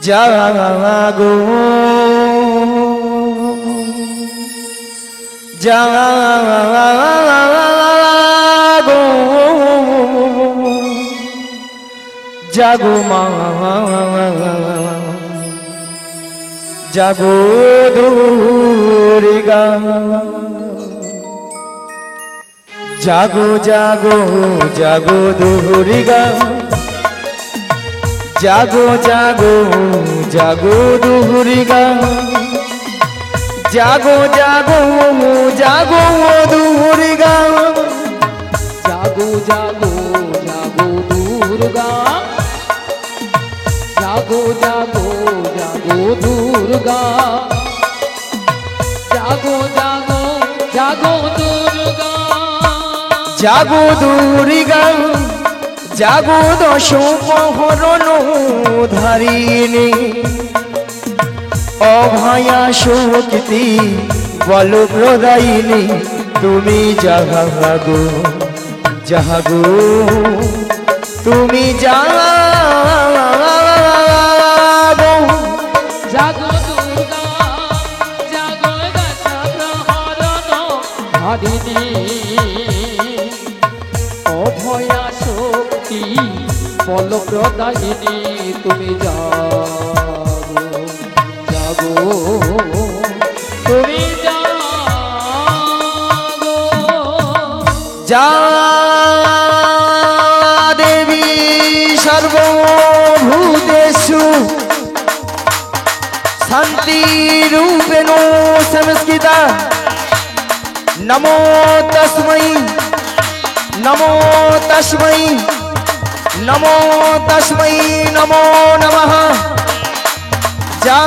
জাগো জাগো জাগো মা জাগো দুর্গা জাগো জাগো জাগো দুর্গা জাগো জাগো জাগো দুর্গা জাগো জাগো জাগো দুর্গা জাগো জাগো জাগো দুর্গা জাগো জাগো জাগো দুর্গা জাগো জাগো জাগো দুর্গা জাগো দুর্গা জাগো দশ প্রহরণ ধারিণী অভয়া শক্তি বল প্রদায়িনী তুমি জাগো জাগো তুমি জাগো জাগো দুর্গা জাগো দশ প্রহরণ ধারিণী অভয়া শক্তি বল প্রদায়িনী তুমি জাগো জাগো তুমি জাগো যা দেবী সর্বভূতেষু শান্তিরূপেণ সংস্থিতা নমো তস্मै নমো তস্मै নমো তস্मै নমো নমঃ যা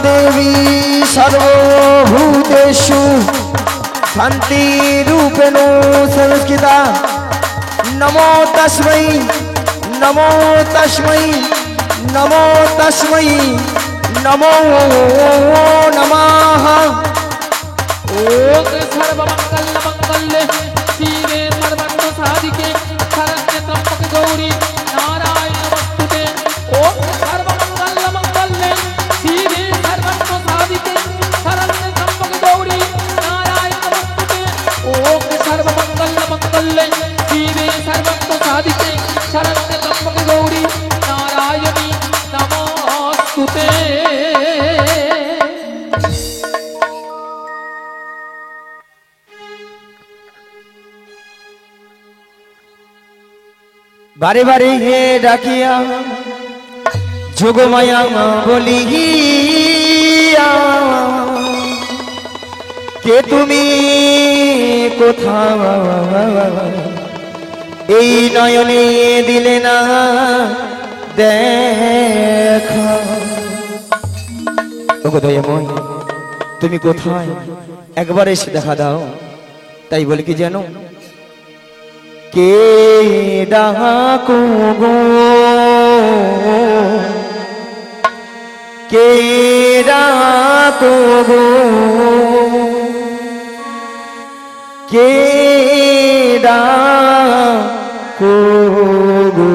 দেবী সর্বভূতেষু শান্তিরূপেণ সংস্থিতা নমো তস্मै নমো তস্मै নমো তস্मै নমো নমঃ ওম সর্বমঙ্গল মঙ্গলে শিবে সর্বার্থ সাধিকে শরণ্যে ত্র্যম্বকে গৌরী নারায়ণ নমস্তুতে ওম সর্বমঙ্গল মঙ্গলে শিবে সর্বার্থ সাধিকে শরণ্যে ত্র্যম্বকে গৌরী নারায়ণ নমস্তুতে ওম সর্বমঙ্গল মঙ্গলে শিবে সর্বার্থ সাধিকে শরণ্যে ত্র্যম্বকে গৌরী নারায়ণী নমস্তুতে। বারে বারে হে ডাকিয়া যোগমায়া বলিয়া কে তুমি কোথাও এই নয়নে দিলে না দেখা ওগো দয়াময় তুমি কোথায় একবার এসে দেখা দাও। তাই বলি কি জানো, কে ডাকো গো কে ডাকো গো কে ডাকো গো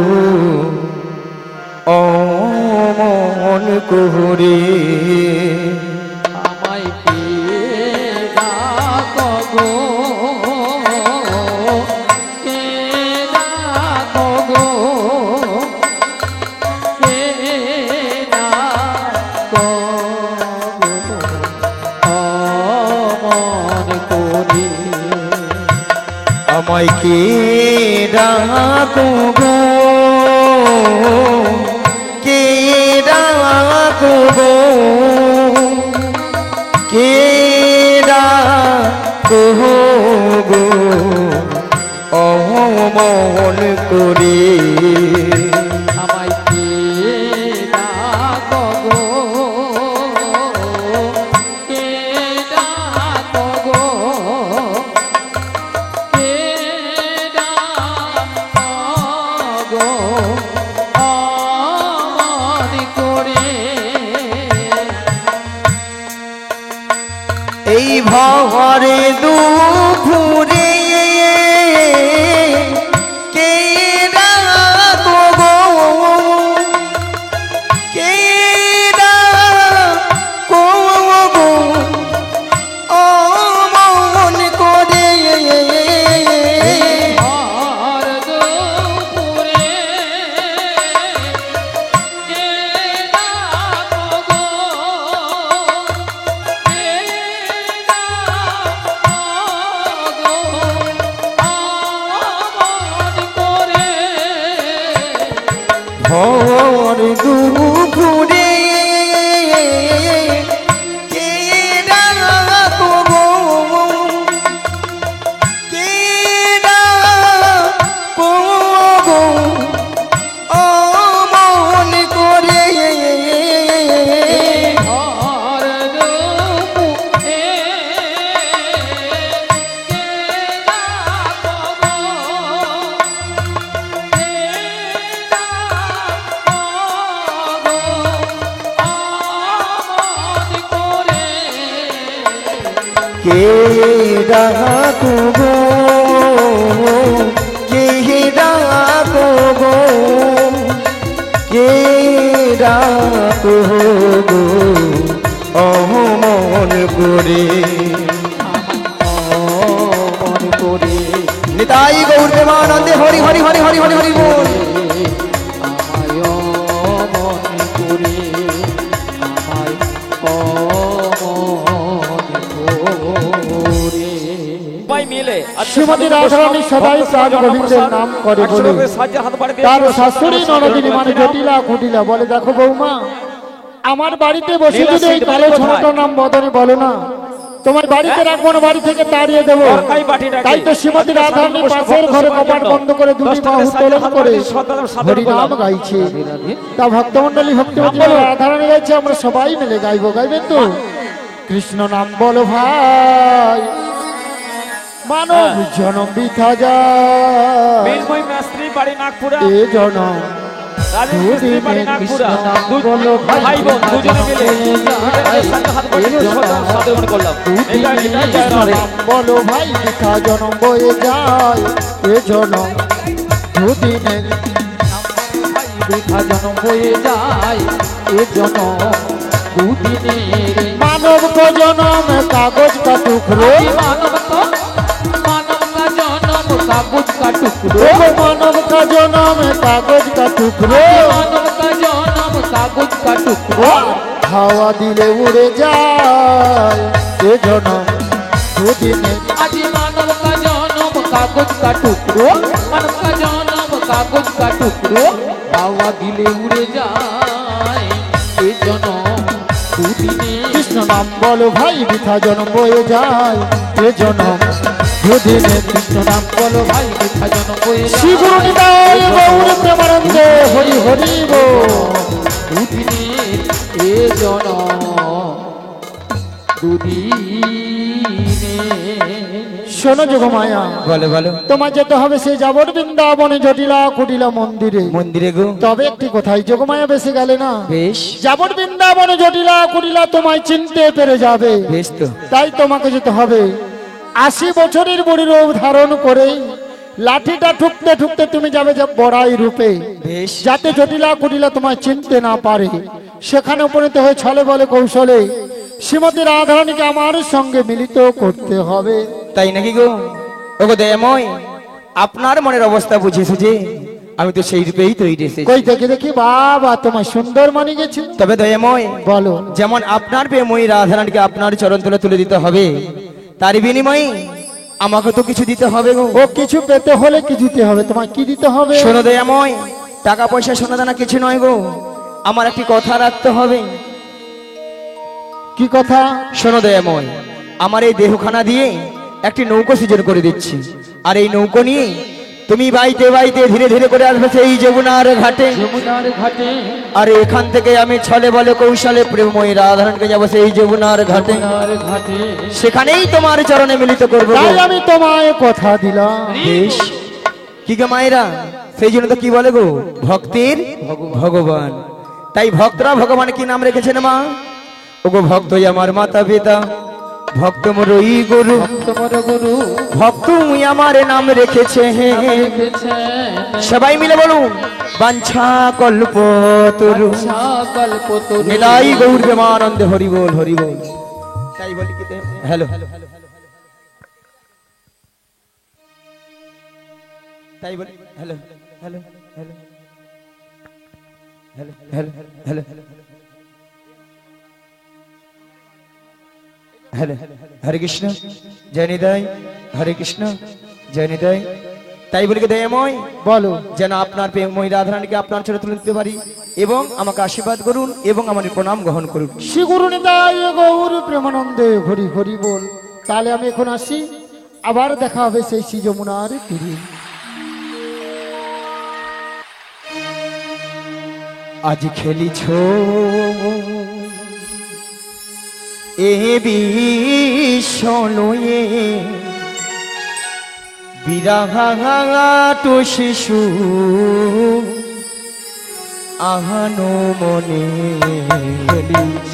অমন করে আমায় কে ডাকো গো কে ডাকো গো কে ডাকো গো অমন করে আমায় কে ডাকো গো কে ডাকো গো কে ডাকো গো অমন করে আমায় কে ডাকো গো কে ডাকো গো কে ডাকো গো অমন করে এই ভরে দুপুরে কে ডাকো গো কে কেরা গো ও মন করে আর দুপুরে কে ডাকো গো, কে ডাকো গো, আমন করে ভোর দুপুরে কেরা গো কেরা গো ও মন করে আর দুপুরে কে ডাকো গো, কে ডাকো গো, আমন করে কে ডাকো গো কে ডাকো গো কে ডাকো গো ও মন করে মন করে নিতাই গৌর প্রেমানন্দে হরি হরি হরি হরি হরি হরি বল আমায় মন করে আমায় মন করে সবাই মিলে শ্রীমতী রাধারানী সদাই প্রাণ গোবিন্দের নাম করে বলে তার শাশুড়ি ননদিনী মানে জটিলা কুটিলা বলে, দেখো বৌমা, আমার বাড়িতে বসে যদি এই কালো ছানাটার নাম বদনে বলো না, তোমার বাড়িতে রাখবো না, বাড়ি থেকে তাড়িয়ে দেবো। তাই তো শ্রীমতী রাধারানী পাশের ঘরে কপাট বন্ধ করে দুটি বাহু উত্তোলন করে হরিনাম গাইছে। তা ভক্তমন্ডলী ভক্তিমতী রাধারানী গাইছে, আমরা সবাই মিলে গাইবো। গাইবেন তো? কৃষ্ণ নাম বলো ভাই, মানব জনম বৃথা যায়, মিলময় মিস্ত্রি বাড়ি নাগপুরা, এ জনম রাজেশ মিস্ত্রি বাড়ি নাগপুরা, বলো ভাই বোন দুজনে মিলে দুজনের সাথে হাত করে সাধন করলাম। বলো ভাই, বৃথা জনম বয়ে যায়, এ জনম দুদিনের বৃথা জনম বয়ে যায়, এ জনম দুদিনের মানব को জনম কাগজ का टुकड़ो, मानव का जन्म कागज का टुकड़ो, मानव का जन्म कागज का टुकड़ो, मानव का जन्म कागज का टुकड़ो, হাওয়া দিলে উড়ে যায়, এ জনম দুদিনের आज मानव का जन्म कागज का टुकड़ो, मानव का जन्म कागज का टुकड़ो, हवा दिले उड़े जाए, ये जन्म দুদিনে কৃষ্ণ নাম বলো ভাই, বৃথা জন্ম বয়ে যায়, এ জনম দুদিনের কৃষ্ণ নাম বলো ভাই, বৃথা জন্ম বয়ে যায়, শ্রীগুরু নিতাই গৌর প্রেমানন্দে হরি হরি বল। দুদিনে এ জনম দুদিনে শোনো যোগমায়া, বলো বলো তোমার যেতে হবে সেই যাবর বৃন্দাবনে জটিলা কুটিলা মন্দিরে। মন্দিরে গো তবে একটি কোথায় যোগমায়া বেশি গেলে না, বেশ যাবর বৃন্দাবনে জটিলা কুটিলা তোমায় চিনতে পেরে যাবে। বেশ তো তাই তোমাকে যেতে হবে 80 বছরের বুড়ি রূপ ধারণ করে, লাঠিটা ঠুকতে ঠুকতে তুমি যাবে যে বড়াই রূপে, বেশ যাতে জটিলা কুটিলা তোমায় চিনতে না পারে। সেখানে উপনীত হয়ে ছলে বলে কৌশলে শ্রীমতী রাধারানীকে আমার সঙ্গে মিলিত করতে হবে। তাই নাকি গো ওগো দয়াময়, আপনার মনের অবস্থা বুঝেছে যে আমি তো সেই রূপেই তৈরি এসেছি। কই দেখে দেখি বাবা, তোমার সুন্দর মানি গেছে। তবে দয়াময়, বলো। যেমন আপনার প্রেময়ী রাধারানীকে আপনার চরণ তলে তুলে দিতে হবে, তার বিনিময়ে আমাকে তো কিছু দিতে হবে গো। ও কিছু পেতে হলে কি দিতে হবে, তোমার কি দিতে হবে? শোনো দয়াময়, টাকা পয়সা সোনা দানা কিছু নয় গো, আমার একটি কথা রাখতে হবে। কি কথা? শোনো দয়াময়, আমার এই দেহখানা দিয়ে একটি নৌকো সৃজন করে দিচ্ছি, আর এই নৌকো নিয়ে তুমি বাইতে বাইতে ধীরে ধীরে করে আসবে সেই যমুনার ঘাটে। যমুনার ঘাটে, আর এখান থেকে আমি ছলে বলে কৌশলে প্রেমময়ী রাধারানীকে যাবো সেই যমুনার ঘাটে, যমুনার ঘাটে সেখানেই তোমার চরণে মিলিত করবো গো। তাই আমি তোমায় কথা দিলাম। বেশ, কি গো মায়েরা, সেই জন্য তো কি বলে গো, ভক্তির ভগবান। তাই ভক্তরা ভগবান কি নাম রেখেছেন মা? ওগো ভক্ত আমার মাতা পিতা, ভক্ত মোর ওই গুরু, তোমার গুরু ভক্ত আমার নাম রেখেছে। রেখেছে, সবাই মিলে বলুন, বাঞ্ছা কল্প তরু কল্পতরু নিতাই গৌর প্রেমানন্দে হরি বল হরি বল। তাই বলি কি হ্যালো তাই বলি hello hello hello hello hello hello hello Hare Krishna জয় নিতাই হরে কৃষ্ণ জয় নিতাই। তাই বলি কি দয়াময় বলো যেন আপনার প্রেমময়ী রাধারানীকে আপনার চরে তুলে নিতে পারি এবং আমাকে আশীর্বাদ করুন এবং আমার প্রণাম গ্রহণ করুন। শ্রী গুরু নিতাই গৌর প্রেমানন্দে হরি হরি বল। তাহলে আমি এখন আসি, আবার দেখা হবে সেই শ্রী যমুনার তীরে। আজ খেলিছ এ বিষয়ে বিরাট শিশু আহানো মনে খেলিছ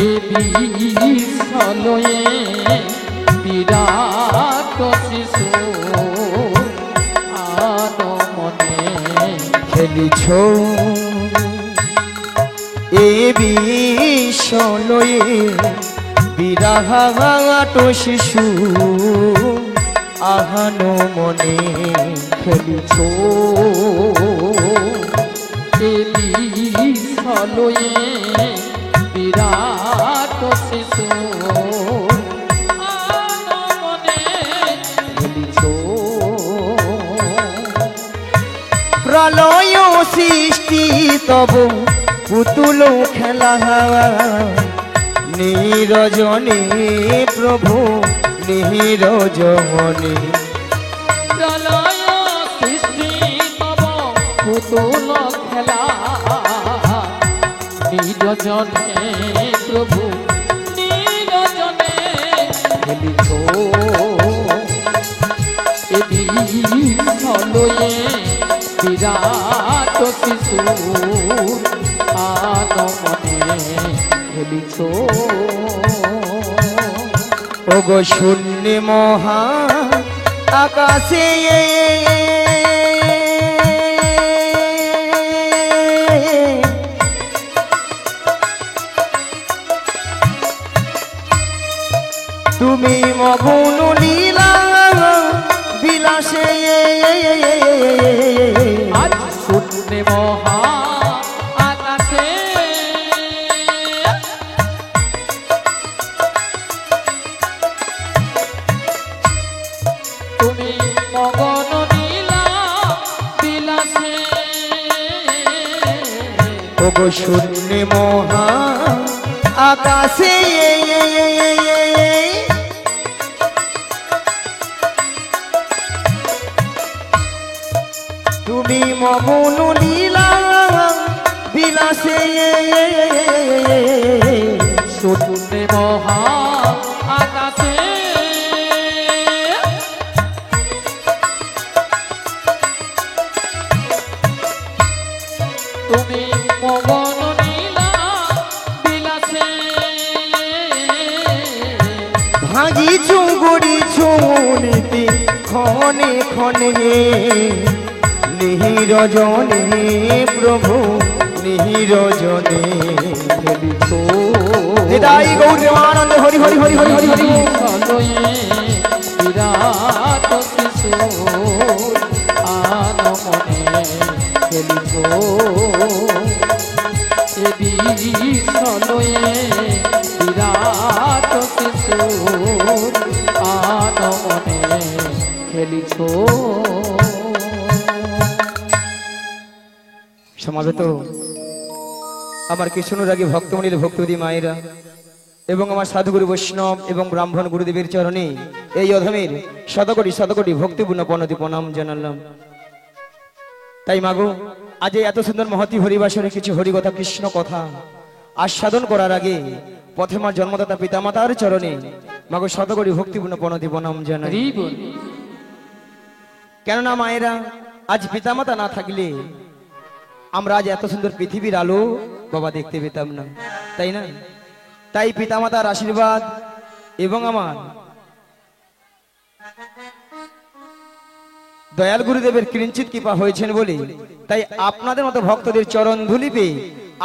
এ বিষলয়ে বিরাট শিশু আনো মনে খেলিছ এ বিষয়ে বিরাট শিশু আহানো মনে খেলিছ এ বিষলয়ে বিরাট শিশু আনো মনে খেলিছ প্রলয় সৃষ্টি তব পুতুল খেলা নিরজনে প্রভু নিরজনে প্রলয় সৃষ্টি তব পুতুল খেলা নিরজনে প্রভু নিরজনে খেলিছ এ বিষলয়ে বিরাট শিশু আনো মনে খেলিছ ওগো শূন্য মহা আকাশে তুমি মগুন লীলা বিলাসে আজ শূন্য মহা আকাশে তুমি মগন নীলা বিলাসে ওগো শূন্য মহা আকাশে তুমি মগুন লীলা বিলাসে শূন্য মহা আকাশে তুমি মগন নীলা বিলাসে ভাগি চুগুড়ি চুনিতে ক্ষণে ক্ষণে নিরজনে প্রভু নিরজনে খেলিছ নিতাই গৌর প্রেমানন্দ হরি হরি হরি হরি হরি হরি বিষলয়ে বিরাট শিশু আনো মনে খেলিছ এ বিষলয়ে বিরাট শিশু আনো মনে খেলিছ সমাবেত আমার কৃষ্ণরাগী ভক্তমণির ভক্তবতী মায়েরা এবং আমার সাধুগুরু বৈষ্ণব এবং ব্রাহ্মণ গুরুদেবের চরণে এই অধমের শতকোটি শতকোটি ভক্তিপূর্ণ প্রণতি প্রণাম জানালাম। তাই মাগো আজ এই এত সুন্দর মহতি হরিবাসরে কিছু হরিকথা কৃষ্ণ কথা আস্বাদন করার আগে পথে মার জন্মদাতা পিতামাতার চরণে মাগো শতকোটি ভক্তিপূর্ণ প্রণতি প্রণাম জানাই। হরি বল কেননা মায়েরা আজ পিতামাতা না থাকলে আমরা আজ এত সুন্দর পৃথিবীর আলো বাবা দেখতে পেতাম না, তাই না? তাই পিতামাতার আশীর্বাদ এবং আমার দয়াল গুরুদেবের কিঞ্চিত কৃপা হয়েছেন বলে তাই আপনাদের মতো ভক্তদের চরণ ধুলি পেয়ে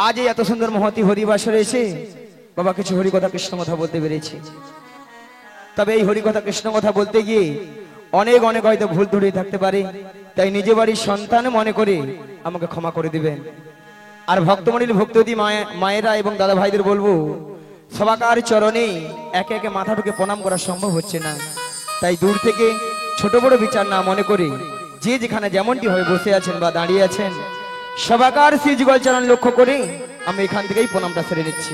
আজ এই এত সুন্দর মহতি হরিবাসরে এসে বাবা কিছু হরিকথা কৃষ্ণ কথা বলতে পেরেছি। তবে এই হরিকথা কৃষ্ণ কথা বলতে গিয়ে অনেক অনেক হয়তো ভুল ধরে থাকতে পারে, তাই নিজে বাড়ির সন্তান মনে করে আমাকে ক্ষমা করে দিবেন। আর ভক্তমণ্ডলী ভক্তবতী মায়েরা এবং দাদা ভাইদের বলবো, সবাকার চরণে একে একে মাথা ঢুকে প্রণাম করা সম্ভব হচ্ছে না, তাই দূর থেকে ছোট বড় বিচার না মনে করে যে যেখানে যেমনটি হয়ে বসে আছেন বা দাঁড়িয়ে আছেন সবাকার শ্রী যুগল চরণ লক্ষ্য করে আমি এখান থেকেই প্রণামটা সেরে নিচ্ছি।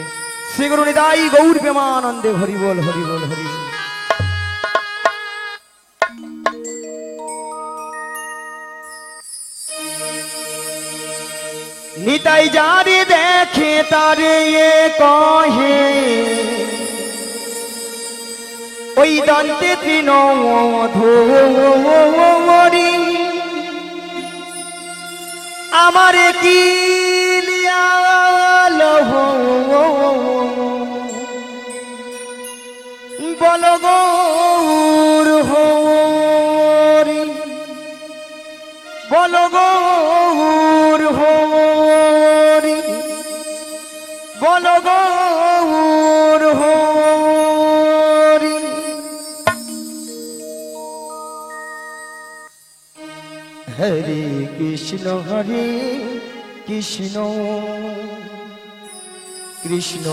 শ্রী গুরু নিতাই গৌর প্রেমানন্দে হরি বল হরি বল হরি বল। নিতাই যারে দেখে তারে কহে ওই দন্তে তৃণমধুরি আমারে কি বল গৌর হরি বল গৌর হরি বল গৌর হরি। হরে কৃষ্ণ কৃষ্ণ কৃষ্ণ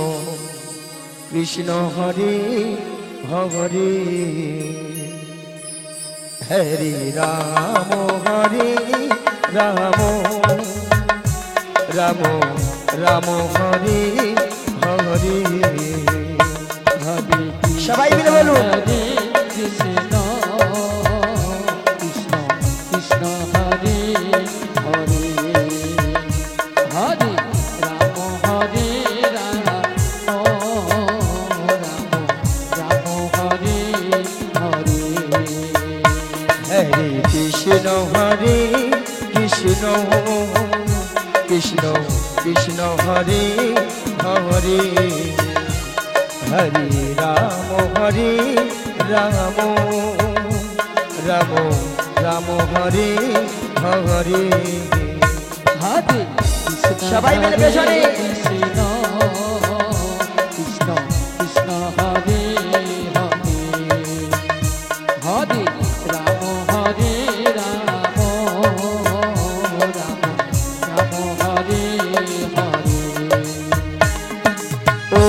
কৃষ্ণ হরে হরে হরে রাম হরে রাম রাম রাম হরে হরে হরে। সবাই মিলে বলুন হরে কৃষ্ণ কৃষ্ণ কৃষ্ণ হরে হরে হরে রাম হরে রাম রাম হরে হরে হরে কৃষ্ণ হরে কৃষ্ণ কৃষ্ণ কৃষ্ণ হরে হরে হরে রাম হরে রাম রাম রাম হরে হরে হরে সবাই মিলে পেছনে। কৃষ্ণ কৃষ্ণ কৃষ্ণ হরে হরে হরে রাম হরে রাম রাম রাম হরে হরে। ও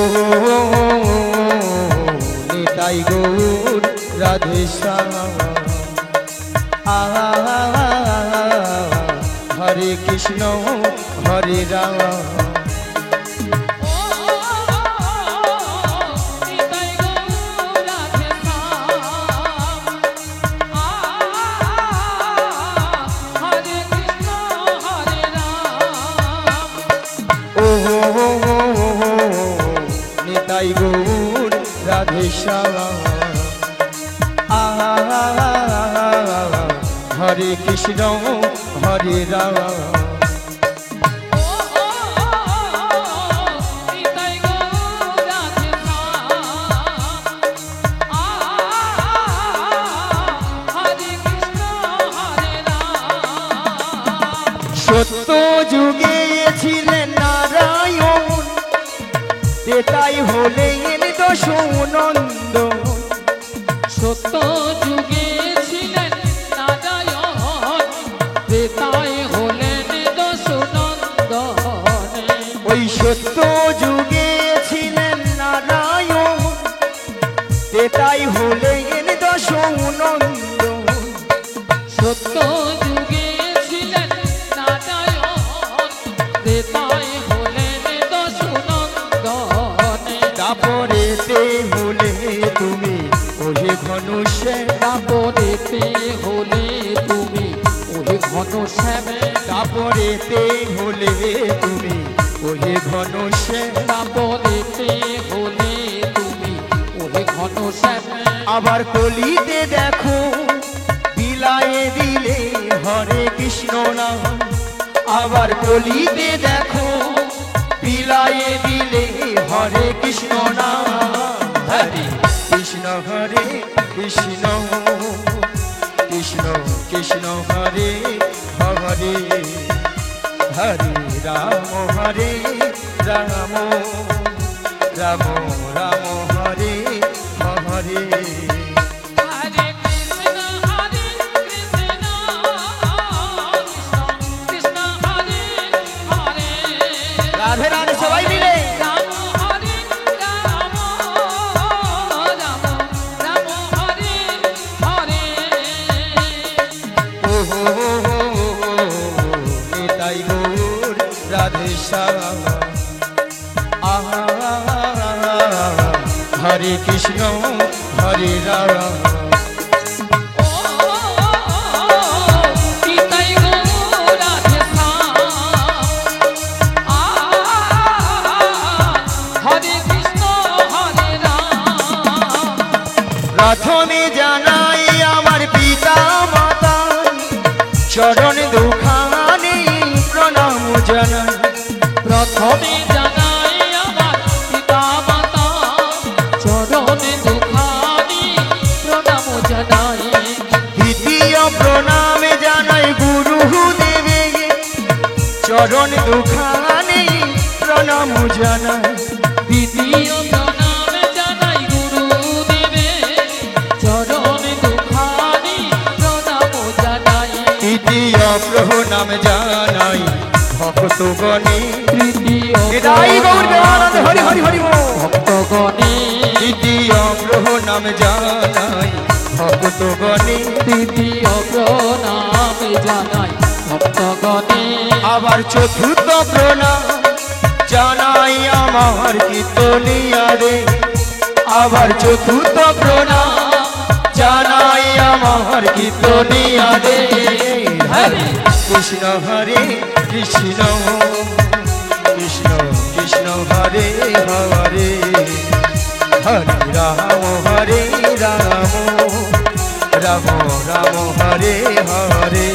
নিতাই গৌর রাধে শ্যাম হরে কৃষ্ণ হরে রাম নিতাই গৌর রাধে শ্যাম হরে কৃষ্ণ হরে রাম সত্য যুগে ছিলেন নারায়ণ তেতাই হলেন দশনন্দ। সত্য যুগে ছিলেন নারায়ণ ত্রেতায় হলেন দশনন্দন। ওই সত্য যুগে ছিলেন নারায়ণ তেতাই হলেন দশনন্দ। সত্য যুগে ছিলেন নারায়ণ ত্রেতায় হলেন দশনন্দন। তারপরেতে হলে তুমি ওহে ঘনশ্যাম তারপরেতে হলে তুমি ওহে ঘন শ্যামে। তারপরেতে হলে তুমি ওহে ঘনশ্যাম তারপরেতে হলে তুমি ওহে ঘন শ্যামে। আবার কলিতে দেখো বিলায়ে দিলে হরে কৃষ্ণ নাম। আবার কলিতে দেখো বিলায়ে দিলে হরে কৃষ্ণ নাম। হরে কৃষ্ণ কৃষ্ণ কৃষ্ণ কৃষ্ণ হরে হরে হরে রাম রাম রাম রাম হরে হরে হরে কৃষ্ণ কৃষ্ণ কৃষ্ণ হরে হরে রাধে রাধে সবাই মিলে রাম হরে রাম রাম রাম হরে হরে ও হো হো হো হো, নিতাই গৌর রাধে শ্যাম আহা হরে কৃষ্ণ হরে রাম ও নিতাই গৌর রাধে শ্যাম হরে কৃষ্ণ হরে রাম প্রথমে জানাই আমার পিতা মাতা চরণ দুখানি প্রণাম জানাই প্রথমে জানাই আমার পিতা মাতা চরণে দুখানি প্রণাম জানাই দ্বিতীয় প্রণাম জানাই গুরু দেবে চরণ দুখানি প্রণাম জানাই দ্বিতীয় প্রণাম জানাই গুরুদেবে চরণে দুখানি প্রণাম জানাই তৃতীয় প্রণাম জানাই ভক্তগণে তৃতীয় এটাই গৌর দেবানন্দ হরি হরি হরি বল। ভক্তগণে তৃতীয় প্রণাম জানাই ভক্তগণে তৃতীয় প্রণাম জানাই ভক্তগণে আবার চতুর্থ প্রণাম জানাই আমার কীর্তনিয়া রে আবার চতুর্থ প্রণাম জানাই আমার কীর্তনিয়া রে হরে কৃষ্ণ হরে কৃষ্ণ কৃষ্ণ কৃষ্ণ হরে হরে হরে রাম রাম রাম রাম হরে হরে